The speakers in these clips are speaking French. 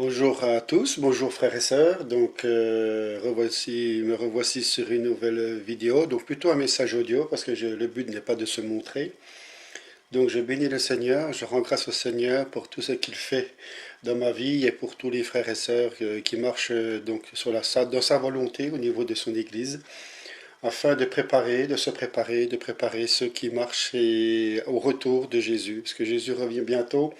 Bonjour à tous, bonjour frères et sœurs. Donc, me revoici sur une nouvelle vidéo, donc plutôt un message audio parce que le but n'est pas de se montrer. Donc, je bénis le Seigneur, je rends grâce au Seigneur pour tout ce qu'il fait dans ma vie et pour tous les frères et sœurs qui marchent donc dans sa volonté au niveau de son Église, afin de préparer ceux qui marchent au retour de Jésus, parce que Jésus revient bientôt.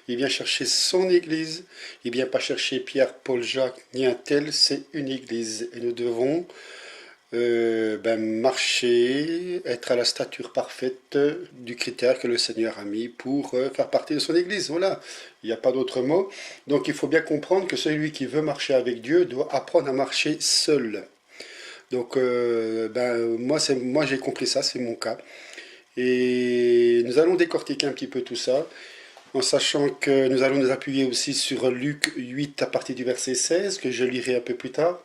Il vient chercher son Église, il vient pas chercher Pierre, Paul, Jacques, ni un tel, c'est une Église. Et nous devons marcher, être à la stature parfaite du critère que le Seigneur a mis pour faire partie de son Église. Voilà, il n'y a pas d'autre mot. Donc il faut bien comprendre que celui qui veut marcher avec Dieu doit apprendre à marcher seul. Donc moi j'ai compris ça, c'est mon cas. Et nous allons décortiquer un petit peu tout ça, en sachant que nous allons nous appuyer aussi sur Luc 8 à partir du verset 16, que je lirai un peu plus tard.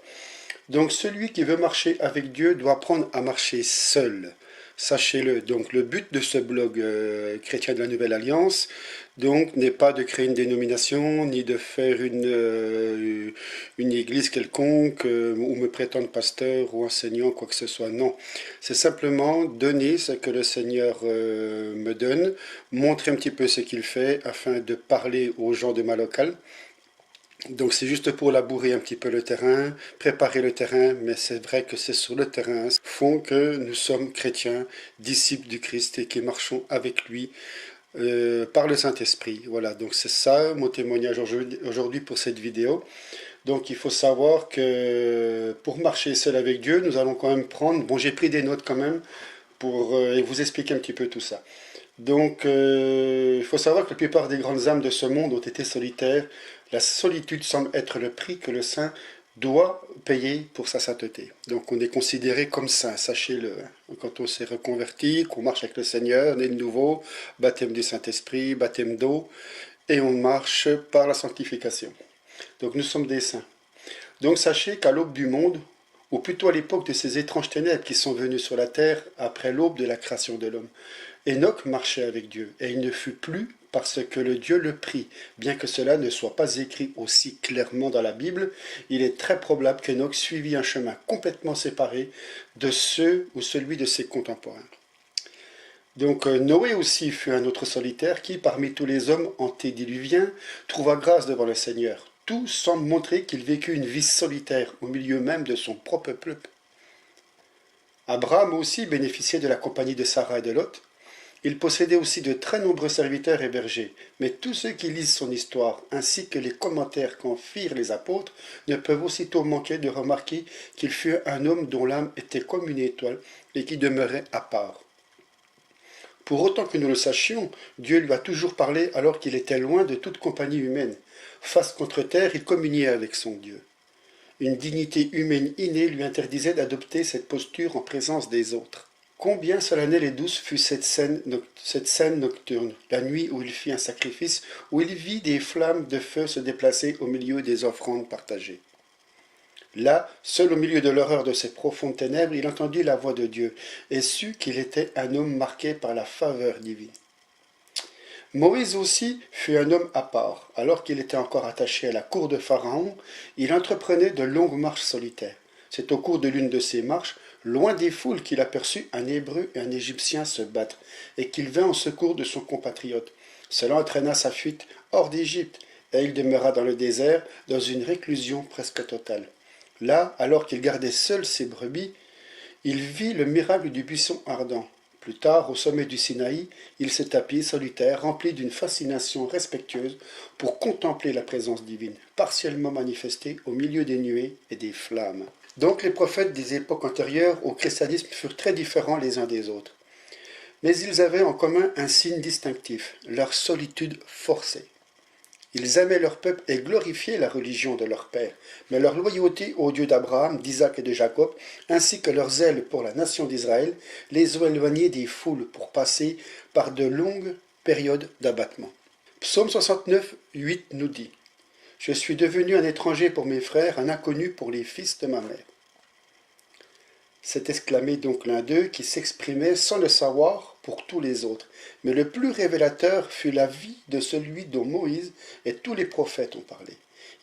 Donc celui qui veut marcher avec Dieu doit apprendre à marcher seul. Sachez-le. Donc le but de ce blog chrétien de la Nouvelle Alliance donc n'est pas de créer une dénomination ni de faire une église quelconque ou me prétendre pasteur ou enseignant, quoi que ce soit. Non, c'est simplement donner ce que le Seigneur me donne, montrer un petit peu ce qu'il fait afin de parler aux gens de ma locale. Donc c'est juste pour labourer un petit peu le terrain, préparer le terrain, mais c'est vrai que c'est sur le terrain font que nous sommes chrétiens, disciples du Christ et qui marchons avec lui par le Saint-Esprit. Voilà, donc c'est ça mon témoignage aujourd'hui pour cette vidéo. Donc il faut savoir que pour marcher seul avec Dieu, nous allons quand même prendre, bon j'ai pris des notes quand même pour vous expliquer un petit peu tout ça. Donc, il faut savoir que la plupart des grandes âmes de ce monde ont été solitaires. La solitude semble être le prix que le saint doit payer pour sa sainteté. Donc, on est considéré comme saint, sachez-le. Quand on s'est reconverti, qu'on marche avec le Seigneur, né de nouveau, baptême du Saint-Esprit, baptême d'eau, et on marche par la sanctification. Donc, nous sommes des saints. Donc, sachez qu'à l'aube du monde, ou plutôt à l'époque de ces étranges ténèbres qui sont venues sur la terre après l'aube de la création de l'homme, Enoch marchait avec Dieu, et il ne fut plus parce que le Dieu le prit. Bien que cela ne soit pas écrit aussi clairement dans la Bible, il est très probable qu'Enoch suivit un chemin complètement séparé de ceux ou celui de ses contemporains. Donc Noé aussi fut un autre solitaire qui, parmi tous les hommes antédiluviens, trouva grâce devant le Seigneur. Tout semble montrer qu'il vécut une vie solitaire au milieu même de son propre peuple. Abraham aussi bénéficiait de la compagnie de Sarah et de Lot. Il possédait aussi de très nombreux serviteurs et bergers, mais tous ceux qui lisent son histoire, ainsi que les commentaires qu'en firent les apôtres, ne peuvent aussitôt manquer de remarquer qu'il fut un homme dont l'âme était comme une étoile et qui demeurait à part. Pour autant que nous le sachions, Dieu lui a toujours parlé alors qu'il était loin de toute compagnie humaine. Face contre terre, il communiait avec son Dieu. Une dignité humaine innée lui interdisait d'adopter cette posture en présence des autres. Combien solennelle et douce fut cette scène nocturne, la nuit où il fit un sacrifice, où il vit des flammes de feu se déplacer au milieu des offrandes partagées. Là, seul au milieu de l'horreur de ces profondes ténèbres, il entendit la voix de Dieu et sut qu'il était un homme marqué par la faveur divine. Moïse aussi fut un homme à part. Alors qu'il était encore attaché à la cour de Pharaon, il entreprenait de longues marches solitaires. C'est au cours de l'une de ces marches, loin des foules, qu'il aperçut un Hébreu et un Égyptien se battre, et qu'il vint en secours de son compatriote. Cela entraîna sa fuite hors d'Égypte, et il demeura dans le désert, dans une réclusion presque totale. Là, alors qu'il gardait seul ses brebis, il vit le miracle du buisson ardent. Plus tard, au sommet du Sinaï, il s'est tapis solitaire, rempli d'une fascination respectueuse pour contempler la présence divine, partiellement manifestée au milieu des nuées et des flammes. Donc les prophètes des époques antérieures au christianisme furent très différents les uns des autres. Mais ils avaient en commun un signe distinctif, leur solitude forcée. Ils aimaient leur peuple et glorifiaient la religion de leur père, mais leur loyauté au Dieu d'Abraham, d'Isaac et de Jacob, ainsi que leur zèle pour la nation d'Israël, les ont éloignés des foules pour passer par de longues périodes d'abattement. Psaume 69, 8 nous dit « Je suis devenu un étranger pour mes frères, un inconnu pour les fils de ma mère. » C'est exclamé donc l'un d'eux qui s'exprimait sans le savoir pour tous les autres. Mais le plus révélateur fut la vie de celui dont Moïse et tous les prophètes ont parlé.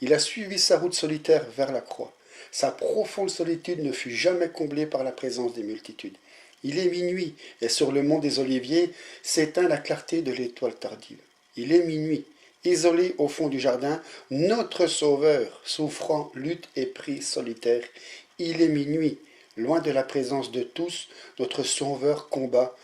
Il a suivi sa route solitaire vers la croix. Sa profonde solitude ne fut jamais comblée par la présence des multitudes. Il est minuit, et sur le mont des Oliviers s'éteint la clarté de l'étoile tardive. Il est minuit, isolé au fond du jardin, notre Sauveur, souffrant, lutte et prie solitaire. Il est minuit, loin de la présence de tous, notre Sauveur combat,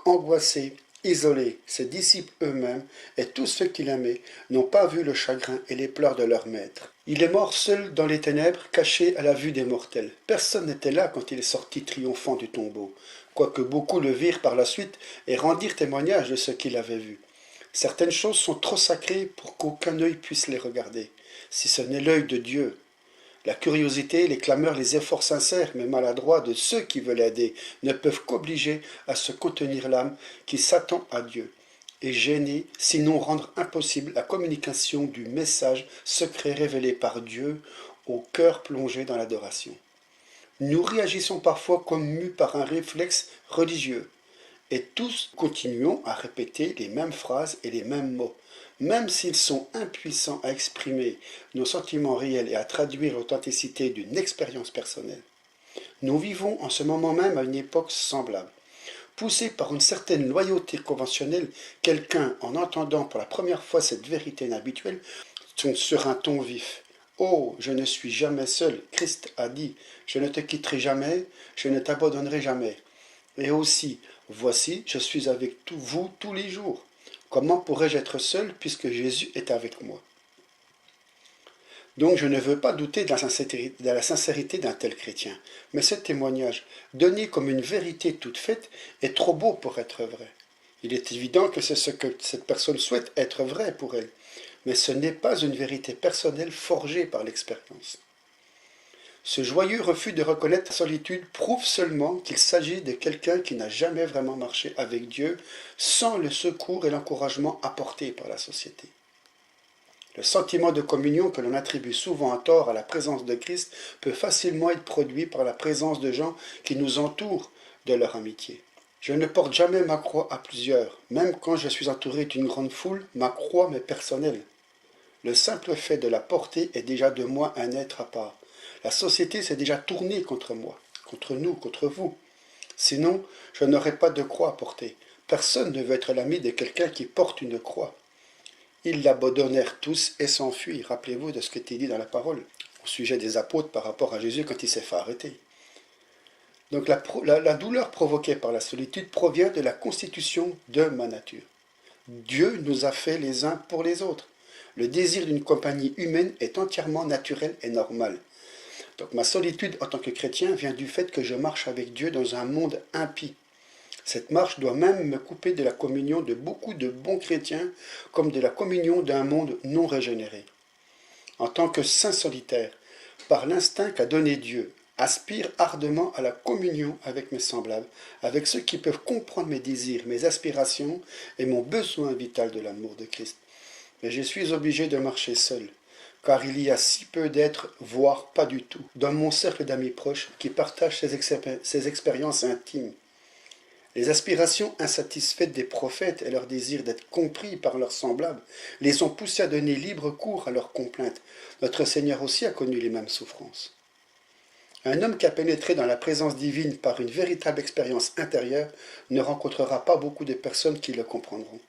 angoissé, isolé. Ses disciples eux-mêmes et tous ceux qu'il aimait n'ont pas vu le chagrin et les pleurs de leur maître. Il est mort seul dans les ténèbres, caché à la vue des mortels. Personne n'était là quand il est sorti triomphant du tombeau, quoique beaucoup le virent par la suite et rendirent témoignage de ce qu'il avait vu. Certaines choses sont trop sacrées pour qu'aucun œil puisse les regarder, si ce n'est l'œil de Dieu. La curiosité, les clameurs, les efforts sincères mais maladroits de ceux qui veulent aider ne peuvent qu'obliger à se contenir l'âme qui s'attend à Dieu et gêner, sinon rendre impossible la communication du message secret révélé par Dieu au cœur plongé dans l'adoration. Nous réagissons parfois comme mus par un réflexe religieux et tous continuons à répéter les mêmes phrases et les mêmes mots. Même s'ils sont impuissants à exprimer nos sentiments réels et à traduire l'authenticité d'une expérience personnelle. Nous vivons en ce moment même à une époque semblable. Poussé par une certaine loyauté conventionnelle, quelqu'un, en entendant pour la première fois cette vérité inhabituelle, tombe sur un ton vif. « Oh, je ne suis jamais seul, Christ a dit, je ne te quitterai jamais, je ne t'abandonnerai jamais. » Et aussi, « Voici, je suis avec vous tous les jours. » Comment pourrais-je être seul puisque Jésus est avec moi? Donc je ne veux pas douter de la sincérité d'un tel chrétien, mais ce témoignage, donné comme une vérité toute faite, est trop beau pour être vrai. Il est évident que c'est ce que cette personne souhaite être vrai pour elle, mais ce n'est pas une vérité personnelle forgée par l'expérience. Ce joyeux refus de reconnaître la solitude prouve seulement qu'il s'agit de quelqu'un qui n'a jamais vraiment marché avec Dieu sans le secours et l'encouragement apportés par la société. Le sentiment de communion que l'on attribue souvent à tort à la présence de Christ peut facilement être produit par la présence de gens qui nous entourent de leur amitié. Je ne porte jamais ma croix à plusieurs, même quand je suis entouré d'une grande foule, ma croix m'est personnelle. Le simple fait de la porter est déjà de moi un être à part. La société s'est déjà tournée contre moi, contre nous, contre vous. Sinon, je n'aurais pas de croix à porter. Personne ne veut être l'ami de quelqu'un qui porte une croix. Ils l'abandonnèrent tous et s'enfuirent. Rappelez-vous de ce qui était dit dans la parole au sujet des apôtres par rapport à Jésus quand il s'est fait arrêter. Donc la douleur provoquée par la solitude provient de la constitution de ma nature. Dieu nous a fait les uns pour les autres. Le désir d'une compagnie humaine est entièrement naturel et normal. Donc ma solitude en tant que chrétien vient du fait que je marche avec Dieu dans un monde impie. Cette marche doit même me couper de la communion de beaucoup de bons chrétiens comme de la communion d'un monde non régénéré. En tant que saint solitaire, par l'instinct qu'a donné Dieu, aspire ardemment à la communion avec mes semblables, avec ceux qui peuvent comprendre mes désirs, mes aspirations et mon besoin vital de l'amour de Christ. Mais je suis obligé de marcher seul, car il y a si peu d'êtres, voire pas du tout, dans mon cercle d'amis proches qui partagent ces expériences intimes. Les aspirations insatisfaites des prophètes et leur désir d'être compris par leurs semblables les ont poussés à donner libre cours à leurs complaintes. Notre Seigneur aussi a connu les mêmes souffrances. Un homme qui a pénétré dans la présence divine par une véritable expérience intérieure ne rencontrera pas beaucoup de personnes qui le comprendront.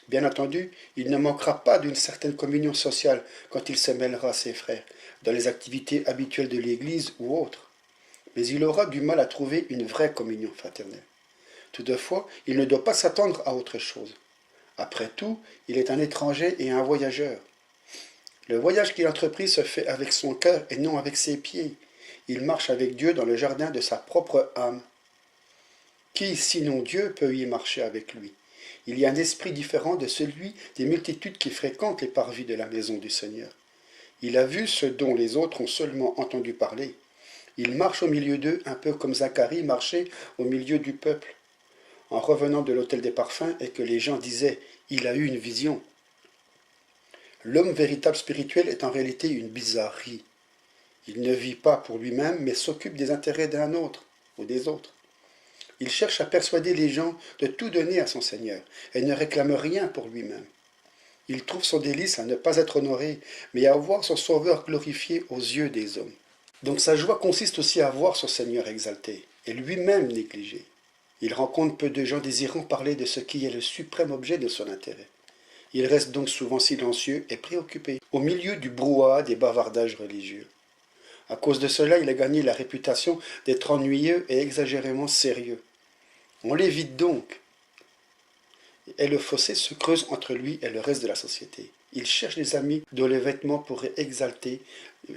Bien entendu, il ne manquera pas d'une certaine communion sociale quand il se mêlera à ses frères, dans les activités habituelles de l'Église ou autres. Mais il aura du mal à trouver une vraie communion fraternelle. Toutefois, il ne doit pas s'attendre à autre chose. Après tout, il est un étranger et un voyageur. Le voyage qu'il entreprit se fait avec son cœur et non avec ses pieds. Il marche avec Dieu dans le jardin de sa propre âme. Qui, sinon Dieu, peut y marcher avec lui? Il y a un esprit différent de celui des multitudes qui fréquentent les parvis de la maison du Seigneur. Il a vu ce dont les autres ont seulement entendu parler. Il marche au milieu d'eux un peu comme Zacharie marchait au milieu du peuple, en revenant de l'autel des parfums et que les gens disaient « il a eu une vision ». L'homme véritable spirituel est en réalité une bizarrerie. Il ne vit pas pour lui-même mais s'occupe des intérêts d'un autre ou des autres. Il cherche à persuader les gens de tout donner à son Seigneur et ne réclame rien pour lui-même. Il trouve son délice à ne pas être honoré, mais à voir son Sauveur glorifié aux yeux des hommes. Donc sa joie consiste aussi à voir son Seigneur exalté et lui-même négligé. Il rencontre peu de gens désirant parler de ce qui est le suprême objet de son intérêt. Il reste donc souvent silencieux et préoccupé, au milieu du brouhaha des bavardages religieux. À cause de cela, il a gagné la réputation d'être ennuyeux et exagérément sérieux. On l'évite donc, et le fossé se creuse entre lui et le reste de la société. Il cherche des amis dont les vêtements pourraient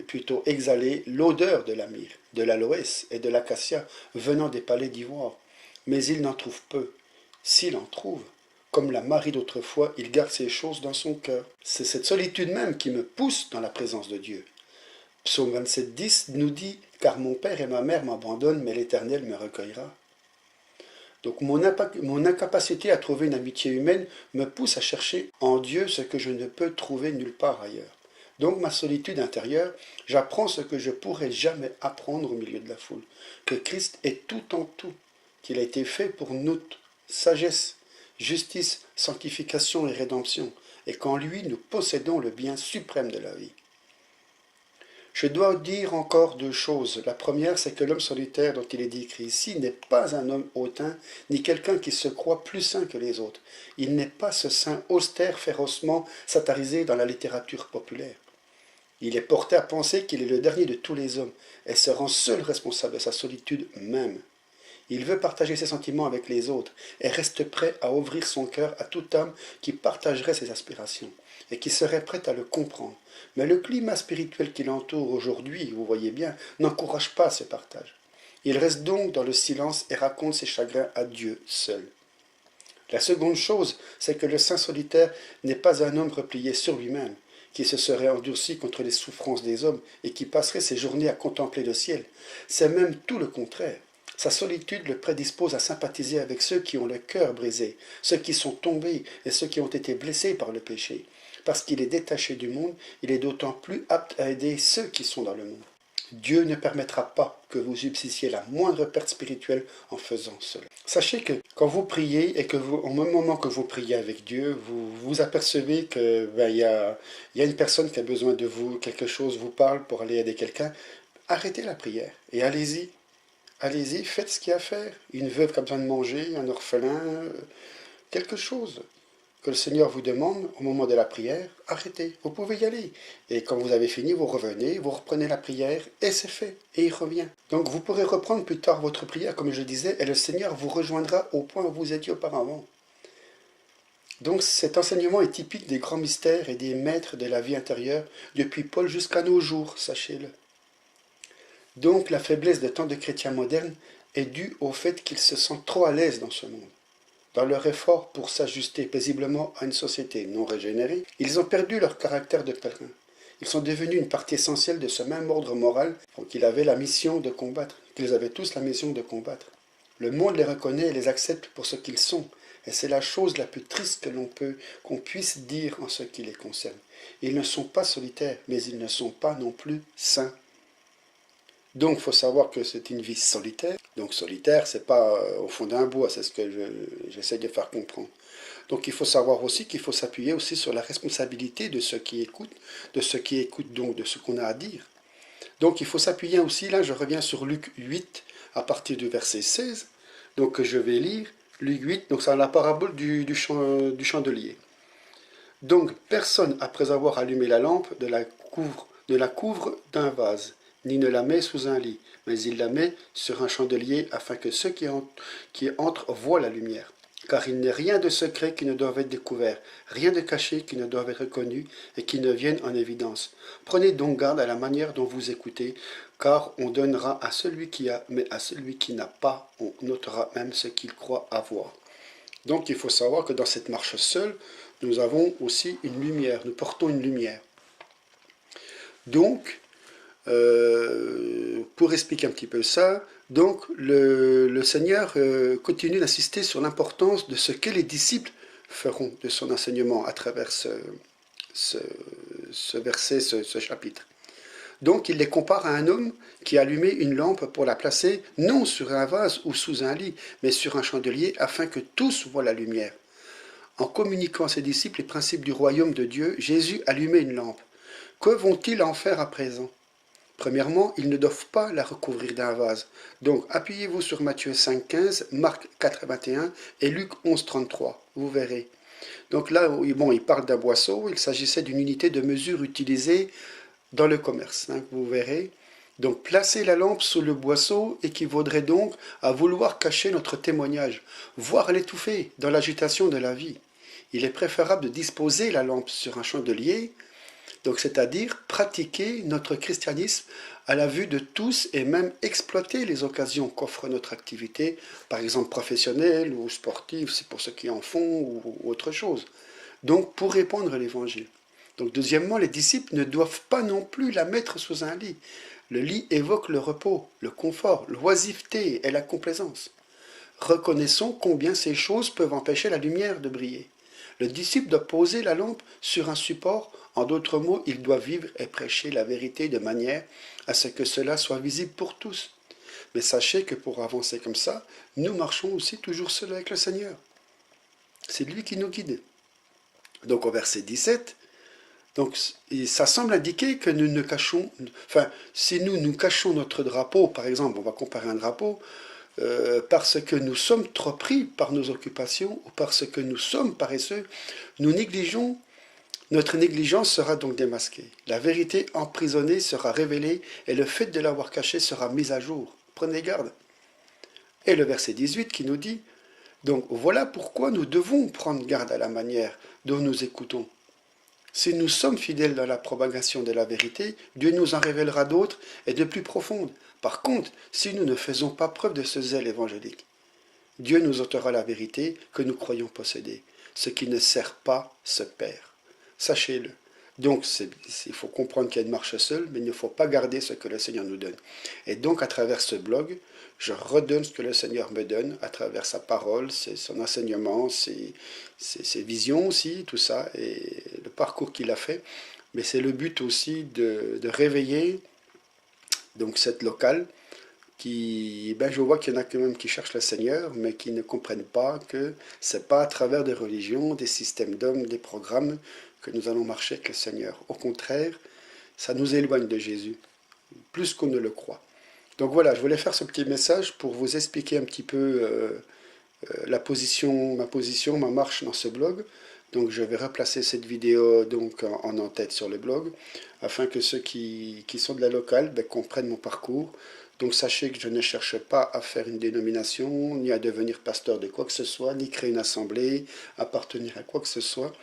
plutôt exhaler l'odeur de la myrrhe, de l'aloès et de l'acacia venant des palais d'ivoire. Mais il n'en trouve peu. S'il en trouve, comme la Marie d'autrefois, il garde ces choses dans son cœur. C'est cette solitude même qui me pousse dans la présence de Dieu. Psaume 27,10 nous dit « Car mon père et ma mère m'abandonnent, mais l'Éternel me recueillera. » Donc mon incapacité à trouver une amitié humaine me pousse à chercher en Dieu ce que je ne peux trouver nulle part ailleurs. Donc ma solitude intérieure, j'apprends ce que je pourrais jamais apprendre au milieu de la foule, que Christ est tout en tout, qu'il a été fait pour nous, sagesse, justice, sanctification et rédemption, et qu'en lui nous possédons le bien suprême de la vie. Je dois dire encore deux choses. La première, c'est que l'homme solitaire dont il est décrit ici n'est pas un homme hautain, ni quelqu'un qui se croit plus saint que les autres. Il n'est pas ce saint austère férocement satarisé dans la littérature populaire. Il est porté à penser qu'il est le dernier de tous les hommes, et se rend seul responsable de sa solitude même. Il veut partager ses sentiments avec les autres, et reste prêt à ouvrir son cœur à toute âme qui partagerait ses aspirations, et qui serait prête à le comprendre. Mais le climat spirituel qui l'entoure aujourd'hui, vous voyez bien, n'encourage pas ce partage. Il reste donc dans le silence et raconte ses chagrins à Dieu seul. La seconde chose, c'est que le saint solitaire n'est pas un homme replié sur lui-même, qui se serait endurci contre les souffrances des hommes et qui passerait ses journées à contempler le ciel. C'est même tout le contraire. Sa solitude le prédispose à sympathiser avec ceux qui ont le cœur brisé, ceux qui sont tombés et ceux qui ont été blessés par le péché. Parce qu'il est détaché du monde, il est d'autant plus apte à aider ceux qui sont dans le monde. Dieu ne permettra pas que vous subsistiez la moindre perte spirituelle en faisant cela. Sachez que quand vous priez et que au même moment que vous priez avec Dieu, vous apercevez que y a une personne qui a besoin de vous, quelque chose vous parle pour aller aider quelqu'un, arrêtez la prière et allez-y. Allez-y, faites ce qu'il y a à faire. Une veuve qui a besoin de manger, un orphelin, quelque chose que le Seigneur vous demande au moment de la prière, arrêtez, vous pouvez y aller. Et quand vous avez fini, vous revenez, vous reprenez la prière, et c'est fait, et il revient. Donc vous pourrez reprendre plus tard votre prière, comme je disais, et le Seigneur vous rejoindra au point où vous étiez auparavant. Donc cet enseignement est typique des grands mystères et des maîtres de la vie intérieure, depuis Paul jusqu'à nos jours, sachez-le. Donc la faiblesse de tant de chrétiens modernes est due au fait qu'ils se sentent trop à l'aise dans ce monde. Dans leur effort pour s'ajuster paisiblement à une société non régénérée, ils ont perdu leur caractère de pèlerin. Ils sont devenus une partie essentielle de ce même ordre moral qu'ils avaient la mission de combattre, qu'ils avaient tous la mission de combattre. Le monde les reconnaît et les accepte pour ce qu'ils sont, et c'est la chose la plus triste qu'on puisse dire en ce qui les concerne. Ils ne sont pas solitaires, mais ils ne sont pas non plus saints. Donc, il faut savoir que c'est une vie solitaire. Donc, solitaire, c'est pas au fond d'un bois, c'est ce que j'essaie de faire comprendre. Donc, il faut savoir aussi qu'il faut s'appuyer aussi sur la responsabilité de ceux qui écoutent, donc de ce qu'on a à dire. Donc, il faut s'appuyer aussi, là, je reviens sur Luc 8, à partir du verset 16. Donc, je vais lire Luc 8, donc c'est la parabole du chandelier. Donc, personne, après avoir allumé la lampe, ne la couvre d'un vase, ni ne la met sous un lit, mais il la met sur un chandelier afin que ceux qui entrent voient la lumière. Car il n'est rien de secret qui ne doive être découvert, rien de caché qui ne doive être connu et qui ne vienne en évidence. Prenez donc garde à la manière dont vous écoutez, car on donnera à celui qui a, mais à celui qui n'a pas, on notera même ce qu'il croit avoir. Donc il faut savoir que dans cette marche seule, nous avons aussi une lumière, nous portons une lumière. Donc, pour expliquer un petit peu ça, donc le Seigneur continue d'insister sur l'importance de ce que les disciples feront de son enseignement à travers ce verset, ce chapitre. Donc il les compare à un homme qui allumait une lampe pour la placer non sur un vase ou sous un lit, mais sur un chandelier afin que tous voient la lumière. En communiquant à ses disciples les principes du royaume de Dieu, Jésus allumait une lampe. Que vont-ils en faire à présent? Premièrement, ils ne doivent pas la recouvrir d'un vase. Donc appuyez-vous sur Matthieu 5,15, Marc 4,21 et Luc 11,33. Vous verrez. Donc là, bon, il parle d'un boisseau, il s'agissait d'une unité de mesure utilisée dans le commerce, hein, vous verrez. Donc placer la lampe sous le boisseau équivaudrait donc à vouloir cacher notre témoignage, voire l'étouffer dans l'agitation de la vie. Il est préférable de disposer la lampe sur un chandelier, donc c'est-à-dire pratiquer notre christianisme à la vue de tous et même exploiter les occasions qu'offre notre activité, par exemple professionnelle ou sportive, c'est pour ceux qui en font ou autre chose. Donc pour répandre l'évangile. Donc deuxièmement, les disciples ne doivent pas non plus la mettre sous un lit. Le lit évoque le repos, le confort, l'oisiveté et la complaisance. Reconnaissons combien ces choses peuvent empêcher la lumière de briller. Le disciple doit poser la lampe sur un support, en d'autres mots, il doit vivre et prêcher la vérité de manière à ce que cela soit visible pour tous. Mais sachez que pour avancer comme ça, nous marchons aussi toujours seuls avec le Seigneur. C'est lui qui nous guide. Donc au verset 17, donc ça semble indiquer que nous ne cachons, enfin si nous cachons notre drapeau, par exemple, on va comparer un drapeau, parce que nous sommes trop pris par nos occupations ou parce que nous sommes paresseux, nous négligeons, notre négligence sera donc démasquée. La vérité emprisonnée sera révélée et le fait de l'avoir cachée sera mis à jour. Prenez garde. Et le verset 18 qui nous dit, donc voilà pourquoi nous devons prendre garde à la manière dont nous écoutons. Si nous sommes fidèles dans la propagation de la vérité, Dieu nous en révélera d'autres et de plus profondes. Par contre, si nous ne faisons pas preuve de ce zèle évangélique, Dieu nous ôtera la vérité que nous croyons posséder. Ce qui ne sert pas se perd. Sachez-le. Donc, il faut comprendre qu'il y a une marche seule, mais il ne faut pas garder ce que le Seigneur nous donne. Et donc, à travers ce blog, je redonne ce que le Seigneur me donne, à travers sa parole, son enseignement, ses visions aussi, tout ça, et le parcours qu'il a fait. Mais c'est le but aussi de réveiller donc cette locale qui, je vois qu'il y en a quand même qui cherchent le Seigneur, mais qui ne comprennent pas que c'est pas à travers des religions, des systèmes d'hommes, des programmes que nous allons marcher avec le Seigneur. Au contraire, ça nous éloigne de Jésus, plus qu'on ne le croit. Donc voilà, je voulais faire ce petit message pour vous expliquer un petit peu ma position, ma marche dans ce blog. Donc je vais replacer cette vidéo donc en en-tête sur le blog, afin que ceux qui sont de la locale comprennent mon parcours. Donc sachez que je ne cherche pas à faire une dénomination, ni à devenir pasteur de quoi que ce soit, ni créer une assemblée, appartenir à quoi que ce soit.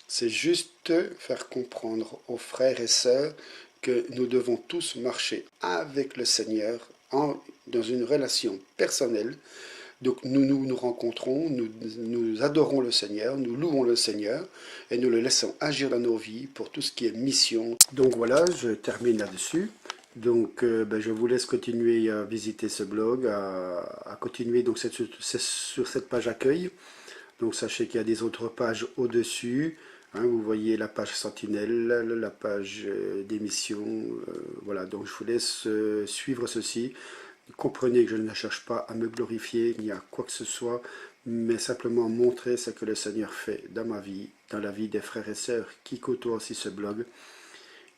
C'est juste faire comprendre aux frères et sœurs que nous devons tous marcher avec le Seigneur dans une relation personnelle. Donc nous rencontrons, nous adorons le Seigneur, nous louons le Seigneur et nous le laissons agir dans nos vies pour tout ce qui est mission. Donc voilà, je termine là-dessus. Donc je vous laisse continuer à visiter ce blog, à continuer donc sur cette page accueil. Donc sachez qu'il y a des autres pages au-dessus. Hein, vous voyez la page Sentinelle, la page d'émission. Voilà, donc je vous laisse suivre ceci. Comprenez que je ne cherche pas à me glorifier ni à quoi que ce soit, mais simplement montrer ce que le Seigneur fait dans ma vie, dans la vie des frères et sœurs qui côtoient aussi ce blog.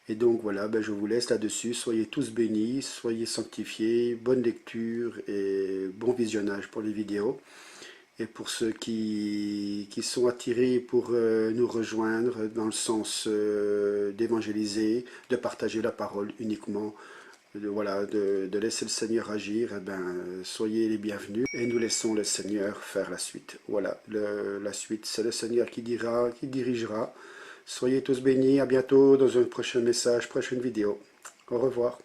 Et donc voilà, je vous laisse là-dessus. Soyez tous bénis, soyez sanctifiés, bonne lecture et bon visionnage pour les vidéos. Et pour ceux qui sont attirés pour nous rejoindre dans le sens d'évangéliser, de partager la parole uniquement, de laisser le Seigneur agir, soyez les bienvenus et nous laissons le Seigneur faire la suite. Voilà, la suite, c'est le Seigneur qui dirigera. Soyez tous bénis, à bientôt dans un prochain message, prochaine vidéo. Au revoir.